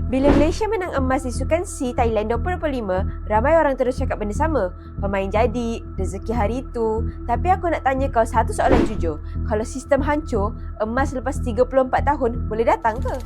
Bila Malaysia menang emas di Sukan C Thailand 2025, ramai orang terus cakap benda sama. Pemain jadi, rezeki hari itu. Tapi aku nak tanya kau satu soalan jujur. Kalau sistem hancur, emas lepas 34 tahun boleh datang ke?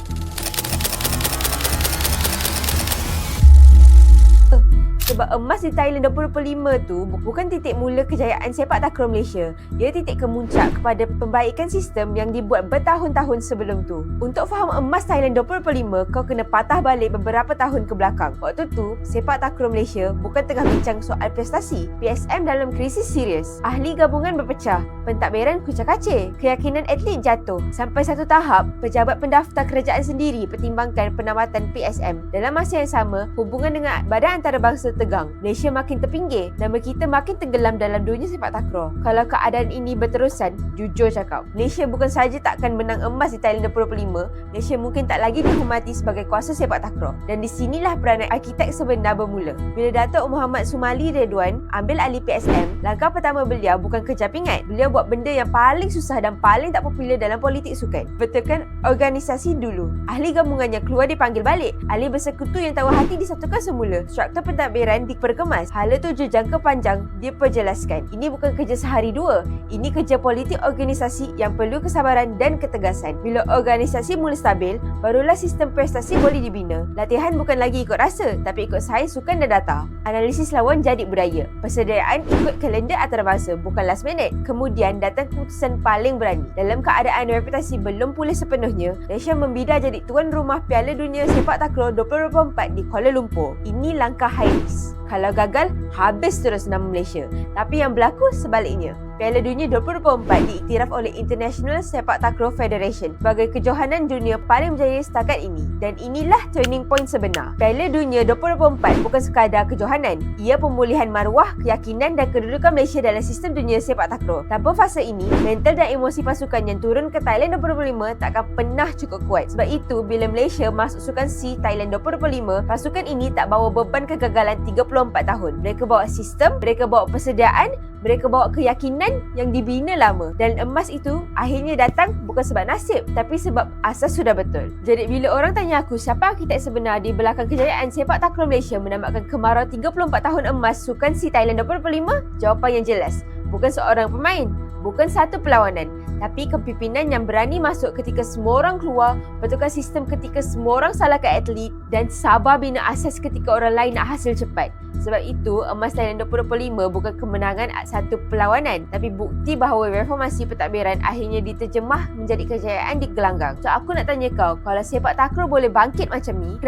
Sebab emas di Thailand 2025 tu bukan titik mula kejayaan sepak takraw Malaysia. Ia titik kemuncak kepada pembaikan sistem yang dibuat bertahun-tahun sebelum tu. Untuk faham emas Thailand 2025, kau kena patah balik beberapa tahun ke belakang. Waktu tu, sepak takraw Malaysia bukan tengah bincang soal prestasi. PSM dalam krisis serius. Ahli gabungan berpecah. Pentadbiran kucak-kacir. Keyakinan atlet jatuh. Sampai satu tahap, pejabat pendaftar kerajaan sendiri pertimbangkan penawatan PSM. Dalam masa yang sama, hubungan dengan badan antarabangsa tegang. Malaysia makin terpinggir. Nama kita makin tenggelam dalam dunia sepak takraw. Kalau keadaan ini berterusan, jujur cakap, Malaysia bukan sahaja takkan menang emas di Thailand 2025, Malaysia mungkin tak lagi dihormati sebagai kuasa sepak takraw. Dan di sinilah peranan arkitek sebenar bermula. Bila Datuk Muhammad Sumali Redwan ambil alih PSM, langkah pertama beliau bukan kejar pingat. Beliau buat benda yang paling susah dan paling tak popular dalam politik sukan. Betulkan organisasi dulu. Ahli gabungannya keluar dipanggil balik. Ahli bersekutu yang tahu hati disatukan semula. Struktur pentadbiran diperkemas. Hala tuju jangka panjang diperjelaskan. Ini bukan kerja sehari dua. Ini kerja politik organisasi yang perlu kesabaran dan ketegasan. Bila organisasi mula stabil, barulah sistem prestasi boleh dibina. Latihan bukan lagi ikut rasa, tapi ikut sains, sukan dan data. Analisis lawan jadi budaya. Persediaan ikut kalender antarabangsa, bukan last minute. Kemudian datang keputusan paling berani. Dalam keadaan reputasi belum pulih sepenuhnya, Malaysia membida jadi tuan rumah Piala Dunia Sepak Takraw 2024 di Kuala Lumpur. Ini langkah high risk. Kalau gagal, habis terus nama Malaysia. Tapi yang berlaku sebaliknya. Piala Dunia 2024 diiktiraf oleh International Sepak Takraw Federation sebagai kejohanan dunia paling berjaya setakat ini. Dan inilah turning point sebenar. Piala Dunia 2024 bukan sekadar kejohanan. Ia pemulihan maruah, keyakinan dan kedudukan Malaysia dalam sistem dunia sepak takraw. Tanpa fasa ini, mental dan emosi pasukan yang turun ke Thailand 2025 takkan pernah cukup kuat. Sebab itu, bila Malaysia masuk Sukan C Thailand 2025, pasukan ini tak bawa beban kegagalan 34 tahun. Mereka bawa sistem, mereka bawa persediaan, mereka bawa keyakinan yang dibina lama. Dan emas itu akhirnya datang bukan sebab nasib, tapi sebab asas sudah betul. Jadi bila orang tanya aku siapa arkitek sebenar di belakang kejayaan sepak takraw Malaysia menambahkan kemarau 34 tahun emas Sukan C Thailand 2025, jawapan yang jelas. Bukan seorang pemain, bukan satu perlawanan, tapi kepimpinan yang berani masuk ketika semua orang keluar, betulkan sistem ketika semua orang salahkan atlet, dan sabar bina asas ketika orang lain nak hasil cepat. Sebab itu, emas Thailand 2025 bukan kemenangan satu perlawanan, tapi bukti bahawa reformasi pentadbiran akhirnya diterjemah menjadi kejayaan di gelanggang. So, aku nak tanya kau, kalau sepak takraw boleh bangkit macam ni,